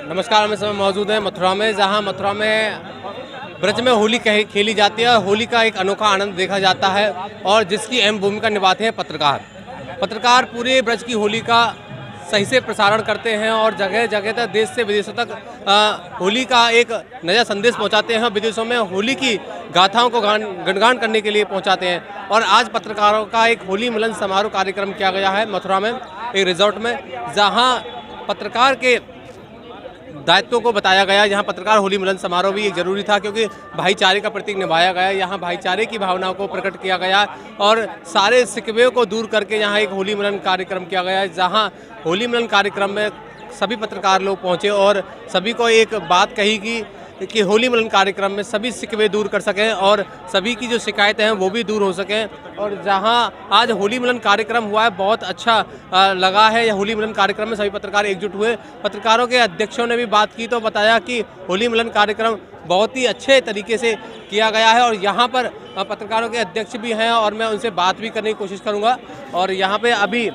नमस्कार, हम इस समय मौजूद हैं मथुरा में, जहां मथुरा में ब्रज में होली खेली जाती है। होली का एक अनोखा आनंद देखा जाता है और जिसकी अहम भूमिका निभाते हैं पत्रकार पूरे ब्रज की होली का सही से प्रसारण करते हैं और जगह जगह तक, देश से विदेशों तक होली का एक नया संदेश पहुंचाते हैं। विदेशों में होली की गाथाओं को गुणगान करने के लिए पहुंचाते हैं। और आज पत्रकारों का एक होली मिलन समारोह कार्यक्रम किया गया है मथुरा में, एक रिजॉर्ट में, जहां पत्रकार के दायित्वों को बताया गया। यहाँ पत्रकार होली मिलन समारोह भी एक जरूरी था, क्योंकि भाईचारे का प्रतीक निभाया गया। यहाँ भाईचारे की भावनाओं को प्रकट किया गया और सारे शिकवे को दूर करके यहाँ एक होली मिलन कार्यक्रम किया गया है। जहाँ होली मिलन कार्यक्रम में सभी पत्रकार लोग पहुँचे और सभी को एक बात कही कि होली मिलन कार्यक्रम में सभी शिकवे दूर कर सकें और सभी की जो शिकायतें हैं वो भी दूर हो सकें। और जहां आज होली मिलन कार्यक्रम हुआ है, बहुत अच्छा लगा है। यह होली मिलन कार्यक्रम में सभी पत्रकार एकजुट हुए। पत्रकारों के अध्यक्षों ने भी बात की तो बताया कि होली मिलन कार्यक्रम बहुत ही अच्छे तरीके से किया गया है। और यहाँ पर पत्रकारों के अध्यक्ष भी हैं और मैं उनसे बात भी करने की कोशिश करूँगा। और यहाँ पर अभी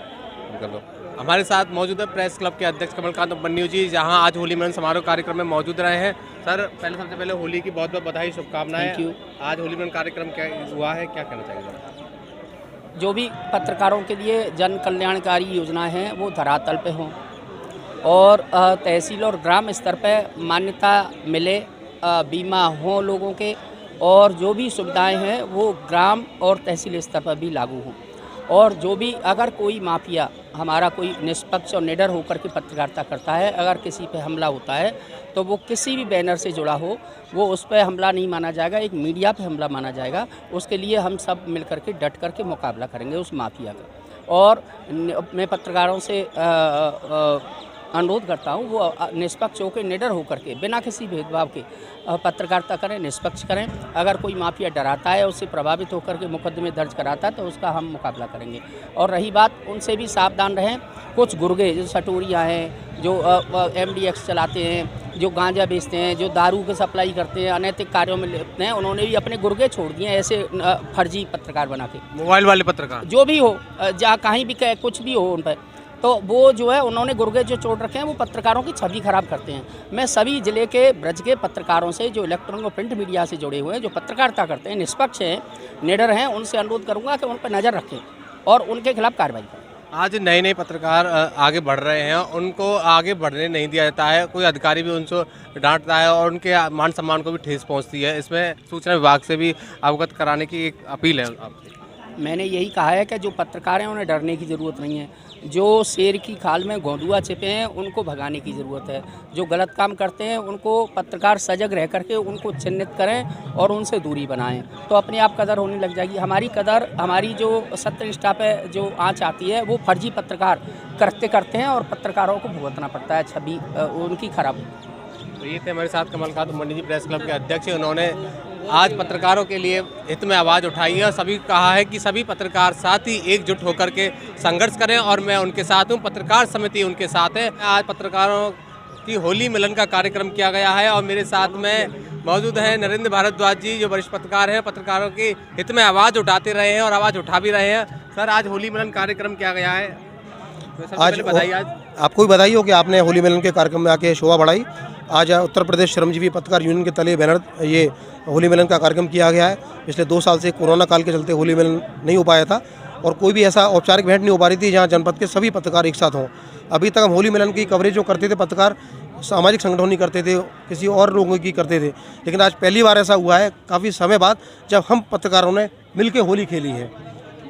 हमारे साथ मौजूद है प्रेस क्लब के अध्यक्ष कमलकांत उपमन्यु जी, जहां आज होली मिलन समारोह कार्यक्रम में मौजूद रहे हैं। सर, सबसे पहले होली की बहुत बहुत बधाई, शुभकामनाएं। आज होली मिलन कार्यक्रम क्या हुआ है, क्या कहना चाहिए? जो भी पत्रकारों के लिए जन कल्याणकारी योजना है वो धरातल पे हों और तहसील और ग्राम स्तर पे मान्यता मिले, बीमा हो लोगों के, और जो भी सुविधाएं हैं वो ग्राम और तहसील स्तर पर भी लागू हों। और जो भी अगर कोई माफिया हमारा कोई निष्पक्ष और निडर होकर के पत्रकारिता करता है, अगर किसी पे हमला होता है तो वो किसी भी बैनर से जुड़ा हो, वो उस पर हमला नहीं माना जाएगा, एक मीडिया पे हमला माना जाएगा। उसके लिए हम सब मिल कर के डट कर के मुकाबला करेंगे उस माफिया का। और मैं पत्रकारों से अनुरोध करता हूँ वो निष्पक्ष होकर, निडर होकर के, बिना किसी भेदभाव के पत्रकारिता करें, निष्पक्ष करें। अगर कोई माफिया डराता है, उससे प्रभावित होकर के मुकदमे दर्ज कराता है तो उसका हम मुकाबला करेंगे। और रही बात, उनसे भी सावधान रहें। कुछ गुर्गे जो सटोरियाँ हैं, जो MDX चलाते हैं, जो गांजा बेचते हैं, जो दारू की सप्लाई करते हैं, अनैतिक कार्यों में लिप्त हैं, उन्होंने भी अपने गुर्गे छोड़ दिए ऐसे फर्जी पत्रकार बना के। मोबाइल वाले पत्रकार जो भी हो, जहाँ कहीं भी कुछ भी हो उन पर, तो वो जो है उन्होंने गुर्गे जो छोड़ रखे हैं वो पत्रकारों की छवि खराब करते हैं। मैं सभी ज़िले के ब्रज के पत्रकारों से, जो इलेक्ट्रॉनिक और प्रिंट मीडिया से जुड़े हुए हैं, जो पत्रकारिता करते हैं, निष्पक्ष हैं, निडर हैं, उनसे अनुरोध करूंगा कि उन पर नज़र रखें और उनके खिलाफ कार्रवाई करें। आज नए पत्रकार आगे बढ़ रहे हैं, उनको आगे बढ़ने नहीं दिया जाता है। कोई अधिकारी भी उनको डांटता है और उनके मान सम्मान को भी ठेस पहुँचती है। इसमें सूचना विभाग से भी अवगत कराने की एक अपील है आपसे। मैंने यही कहा है कि जो पत्रकार हैं उन्हें डरने की ज़रूरत नहीं है। जो शेर की खाल में गोंदुआ छिपे हैं उनको भगाने की ज़रूरत है। जो गलत काम करते हैं उनको पत्रकार सजग रह करके उनको चिन्हित करें और उनसे दूरी बनाएं, तो अपने आप कदर होने लग जाएगी। हमारी कदर, हमारी जो सत्यनिष्ठा पे जो आँच आती है वो फर्जी पत्रकार करते हैं और पत्रकारों को भुगतना पड़ता है, छवि उनकी खराब। तो ये थे हमारे साथ कमलकांत उपमन्यु जी, प्रेस क्लब के अध्यक्ष। उन्होंने आज पत्रकारों के लिए हित में आवाज़ उठाई है और सभी कहा है कि सभी पत्रकार साथ ही एकजुट होकर के संघर्ष करें और मैं उनके साथ हूं, पत्रकार समिति उनके साथ है। आज पत्रकारों की होली मिलन का कार्यक्रम किया गया है और मेरे साथ में मौजूद हैं नरेंद्र भारद्वाज जी, जो वरिष्ठ पत्रकार हैं, पत्रकारों के हित में आवाज़ उठाते रहे हैं और आवाज़ उठा भी रहे हैं। सर, आज होली मिलन कार्यक्रम किया गया है, आज बताइए। आज आपको भी बधाई हो कि आपने होली मिलन के कार्यक्रम में आके शोभा बढ़ाई। आज उत्तर प्रदेश श्रमजीवी पत्रकार यूनियन के तले बैनर ये होली मिलन का कार्यक्रम किया गया है। पिछले 2 साल से कोरोना काल के चलते होली मिलन नहीं हो पाया था और कोई भी ऐसा औपचारिक भेंट नहीं हो पा रही थी जहां जनपद के सभी पत्रकार एक साथ हों। अभी तक हम होली मिलन की कवरेज जो करते थे, पत्रकार सामाजिक संगठनों नहीं करते थे, किसी और लोगों की करते थे, लेकिन आज पहली बार ऐसा हुआ है काफ़ी समय बाद जब हम पत्रकारों ने मिल के होली खेली है।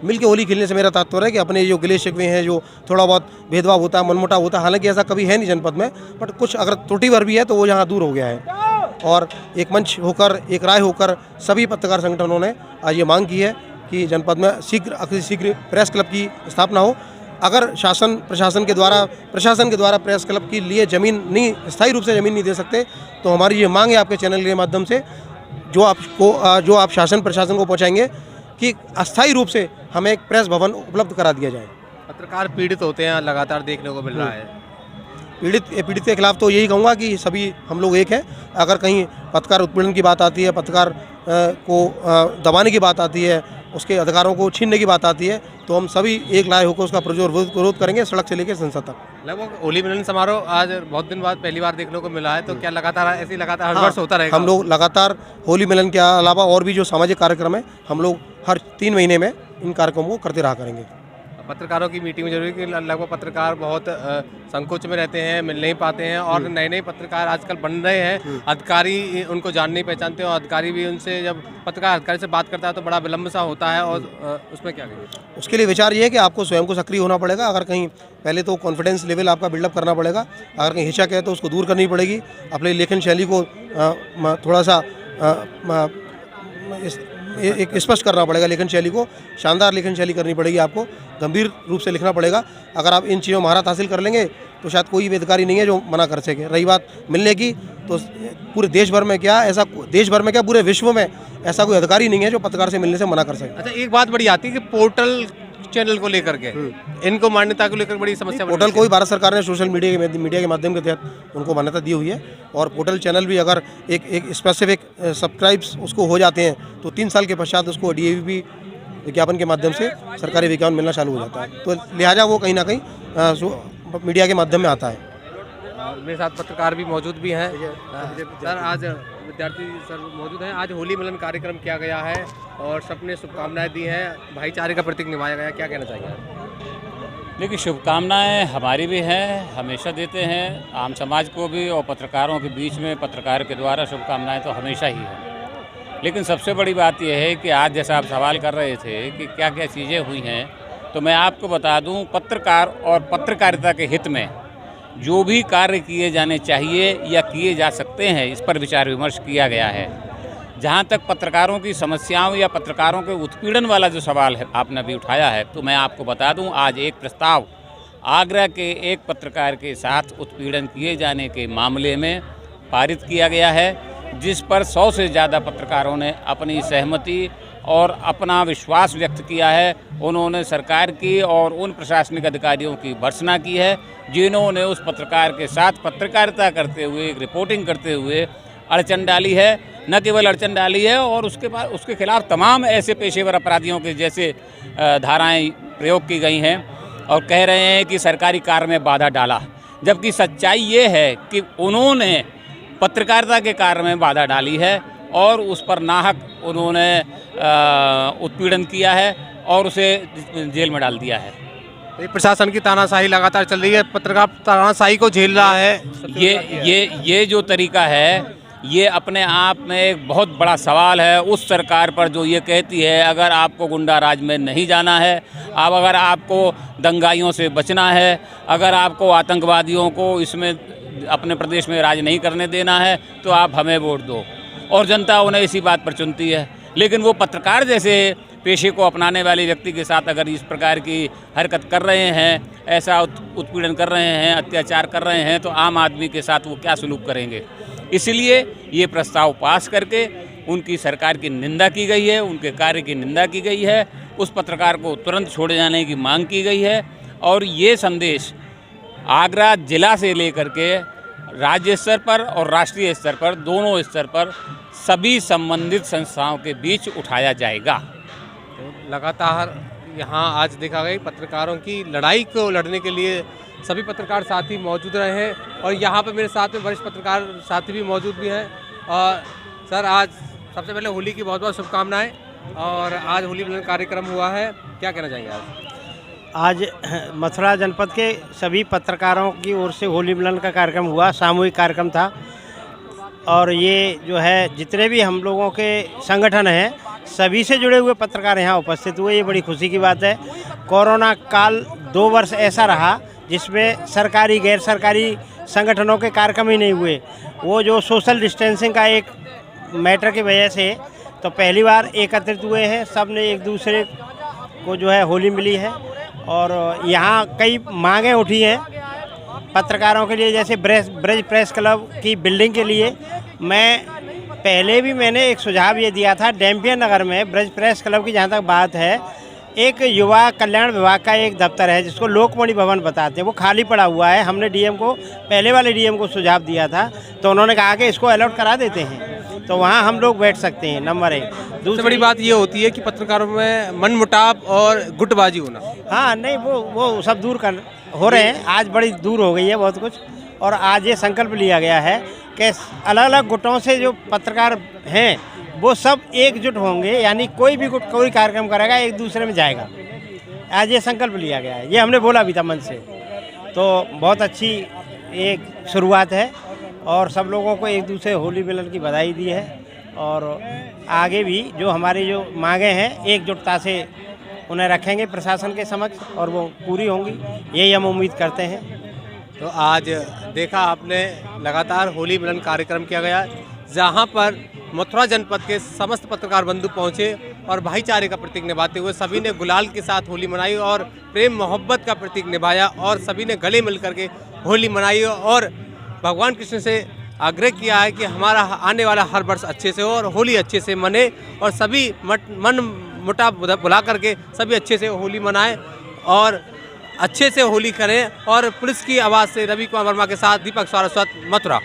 मिल के होली खेलने से मेरा तात्पर्य है कि अपने जो गिले शिकवे हैं, जो थोड़ा बहुत भेदभाव होता है, मनमुटाव होता है, हालांकि ऐसा कभी है नहीं जनपद में, बट कुछ अगर त्रुटि भर भी है तो वो यहाँ दूर हो गया है। और एक मंच होकर, एक राय होकर सभी पत्रकार संगठनों ने आज ये मांग की है कि जनपद में शीघ्र प्रेस क्लब की स्थापना हो। अगर प्रशासन के द्वारा प्रेस क्लब के लिए ज़मीन नहीं, स्थायी रूप से ज़मीन नहीं दे सकते, तो हमारी ये मांग है आपके चैनल के माध्यम से, जो आप शासन प्रशासन को पहुँचाएंगे कि अस्थायी रूप से हमें एक प्रेस भवन उपलब्ध करा दिया जाए। पत्रकार पीड़ित होते हैं, लगातार देखने को मिल रहा है। पीड़ित के खिलाफ तो यही कहूँगा कि सभी हम लोग एक हैं। अगर कहीं पत्रकार उत्पीड़न की बात आती है, पत्रकार को दबाने की बात आती है, उसके अधिकारों को छीनने की बात आती है तो हम सभी एक लाए होकर उसका प्रजोर विरोध करेंगे, सड़क से लेकर संसद तक। लगभग होली मिलन समारोह आज बहुत दिन बाद पहली बार देखने को मिला है, तो क्या लगातार ऐसे लगातार हर वर्ष होता रहेगा? हम लोग लगातार होली मिलन के अलावा और भी जो सामाजिक कार्यक्रम है हम लोग हर 3 महीने में इन कार्यक्रमों को करते रहा करेंगे। पत्रकारों की मीटिंग में जरूरी कि लगभग पत्रकार बहुत संकोच में रहते हैं, मिल नहीं पाते हैं, और नए पत्रकार आजकल बन रहे हैं, अधिकारी उनको जान नहीं पहचानते, और अधिकारी भी उनसे जब पत्रकार अधिकारी से बात करता है तो बड़ा विलम्ब सा होता है, और उसमें क्या करेंगे? उसके लिए विचार ये है कि आपको स्वयं को सक्रिय होना पड़ेगा। अगर कहीं पहले तो कॉन्फिडेंस लेवल आपका बिल्डअप करना पड़ेगा, अगर कहीं हिचक है तो उसको दूर करनी पड़ेगी, अपनी लेखन शैली को थोड़ा सा एक स्पष्ट करना पड़ेगा, लेखन शैली को शानदार लेखन शैली करनी पड़ेगी, आपको गंभीर रूप से लिखना पड़ेगा। अगर आप इन चीज़ों में महारत हासिल कर लेंगे तो शायद कोई भी अधिकारी नहीं है जो मना कर सके। रही बात मिलने की, तो पूरे देश भर में क्या पूरे विश्व में ऐसा कोई अधिकारी नहीं है जो पत्रकार से मिलने से मना कर सके। अच्छा, एक बात बड़ी आती है कि पोर्टल चैनल को लेकर के इनको मान्यता को लेकर बड़ी समस्या। पोर्टल को भी भारत सरकार ने सोशल मीडिया के माध्यम के तहत उनको मान्यता दी हुई है, और पोर्टल चैनल भी अगर एक स्पेसिफिक सब्सक्राइब्स उसको हो जाते हैं तो 3 साल के पश्चात उसको DAVP विज्ञापन के माध्यम से सरकारी विज्ञापन मिलना चालू हो जाता है। तो लिहाजा वो कहीं ना कहीं मीडिया के माध्यम में आता है। मेरे साथ पत्रकार भी मौजूद भी हैं। सर, आज विद्यार्थी सर मौजूद हैं। आज होली मिलन कार्यक्रम किया गया है और सबने शुभकामनाएं दी हैं, भाईचारे का प्रतीक निभाया गया, क्या कहना चाहिए? देखिए, शुभकामनाएं हमारी भी हैं, हमेशा देते हैं, आम समाज को भी, और पत्रकारों के बीच में पत्रकार के द्वारा शुभकामनाएं तो हमेशा ही हैं। लेकिन सबसे बड़ी बात यह है कि आज जैसा आप सवाल कर रहे थे कि क्या क्या चीज़ें हुई हैं, तो मैं आपको बता दूं, पत्रकार और पत्रकारिता के हित में जो भी कार्य किए जाने चाहिए या किए जा सकते हैं, इस पर विचार विमर्श किया गया है। जहाँ तक पत्रकारों की समस्याओं या पत्रकारों के उत्पीड़न वाला जो सवाल है आपने अभी उठाया है, तो मैं आपको बता दूं, आज एक प्रस्ताव आगरा के एक पत्रकार के साथ उत्पीड़न किए जाने के मामले में पारित किया गया है, जिस पर 100 से ज़्यादा पत्रकारों ने अपनी सहमति और अपना विश्वास व्यक्त किया है। उन्होंने सरकार की और उन प्रशासनिक अधिकारियों की भर्त्सना की है जिन्होंने उस पत्रकार के साथ पत्रकारिता करते हुए, रिपोर्टिंग करते हुए अड़चन डाली है। न केवल अड़चन डाली है, और उसके खिलाफ तमाम ऐसे पेशेवर अपराधियों के जैसे धाराएं प्रयोग की गई हैं, और कह रहे हैं कि सरकारी कार्य में बाधा डाला, जबकि सच्चाई ये है कि उन्होंने पत्रकारिता के कार्य में बाधा डाली है और उस पर नाहक उन्होंने उत्पीड़न किया है और उसे जेल में डाल दिया है। प्रशासन की तानाशाही लगातार चल रही है, पत्रकार तानाशाही को झेल रहा है। ये जो तरीका है, ये अपने आप में एक बहुत बड़ा सवाल है उस सरकार पर जो ये कहती है अगर आपको गुंडा राज में नहीं जाना है, अगर आपको दंगाइयों से बचना है, अगर आपको आतंकवादियों को इसमें अपने प्रदेश में राज नहीं करने देना है, तो आप हमें वोट दो, और जनता उन्हें इसी बात पर चुनती है। लेकिन वो पत्रकार जैसे पेशे को अपनाने वाले व्यक्ति के साथ अगर इस प्रकार की हरकत कर रहे हैं, ऐसा उत्पीड़न कर रहे हैं, अत्याचार कर रहे हैं, तो आम आदमी के साथ वो क्या सलूक करेंगे। इसलिए ये प्रस्ताव पास करके उनकी सरकार की निंदा की गई है, उनके कार्य की निंदा की गई है, उस पत्रकार को तुरंत छोड़े जाने की मांग की गई है, और ये संदेश आगरा जिला से लेकर के राज्य स्तर पर और राष्ट्रीय स्तर पर, दोनों स्तर पर सभी संबंधित संस्थाओं के बीच उठाया जाएगा। तो लगातार यहाँ आज देखा गया पत्रकारों की लड़ाई को लड़ने के लिए सभी पत्रकार साथी मौजूद रहे हैं, और यहाँ पे मेरे साथ में वरिष्ठ पत्रकार साथी भी मौजूद भी हैं। और सर, आज सबसे पहले होली की बहुत बहुत शुभकामनाएं, और आज होली मिलन कार्यक्रम हुआ है, क्या कहना चाहेंगे? आज मथुरा जनपद के सभी पत्रकारों की ओर से होली मिलन का कार्यक्रम हुआ, सामूहिक कार्यक्रम था, और ये जो है जितने भी हम लोगों के संगठन हैं सभी से जुड़े हुए पत्रकार यहाँ उपस्थित हुए, ये बड़ी खुशी की बात है। कोरोना काल 2 वर्ष ऐसा रहा जिसमें सरकारी गैर सरकारी संगठनों के कार्यक्रम ही नहीं हुए, वो जो सोशल डिस्टेंसिंग का एक मैटर की वजह से तो पहली बार एकत्रित हुए हैं, सब ने एक दूसरे को जो है होली मिली है। और यहाँ कई मांगें उठी हैं पत्रकारों के लिए, जैसे ब्रज प्रेस क्लब की बिल्डिंग के लिए मैंने एक सुझाव ये दिया था, डैम्पियन नगर में ब्रज प्रेस क्लब की जहाँ तक बात है, एक युवा कल्याण विभाग का एक दफ्तर है जिसको लोकमणि भवन बताते हैं, वो खाली पड़ा हुआ है। हमने डीएम को, पहले वाले डीएम को सुझाव दिया था, तो उन्होंने कहा कि इसको अलॉट करा देते हैं। तो वहाँ हम लोग बैठ सकते हैं, नंबर 1। सबसे बड़ी बात ये होती है कि पत्रकारों में मनमुटाव और गुटबाजी होना। हाँ नहीं, वो सब दूर कर हो रहे हैं, आज बड़ी दूर हो गई है बहुत कुछ। और आज ये संकल्प लिया गया है कि अलग अलग गुटों से जो पत्रकार हैं वो सब एकजुट होंगे, यानी कोई भी गुट कोई कार्यक्रम करेगा एक दूसरे में जाएगा। आज ये संकल्प लिया गया है, ये हमने बोला भी था मन से, तो बहुत अच्छी एक शुरुआत है। और सब लोगों को एक दूसरे होली मिलन की बधाई दी है, और आगे भी जो हमारी जो मांगे हैं एकजुटता से उन्हें रखेंगे प्रशासन के समक्ष, और वो पूरी होंगी, यही हम उम्मीद करते हैं। तो आज देखा आपने, लगातार होली मिलन कार्यक्रम किया गया, जहां पर मथुरा जनपद के समस्त पत्रकार बंधु पहुंचे और भाईचारे का प्रतीक निभाते हुए सभी ने गुलाल के साथ होली मनाई और प्रेम मोहब्बत का प्रतीक निभाया, और सभी ने गले मिल करके होली मनाई और भगवान कृष्ण से आग्रह किया है कि हमारा आने वाला हर वर्ष अच्छे से हो और होली अच्छे से मने, और सभी मन मुटाव भुला करके सभी अच्छे से होली मनाएं और अच्छे से होली करें। और पुलिस की आवाज़ से रवि कुमार वर्मा के साथ दीपक सारस्वत, मथुरा।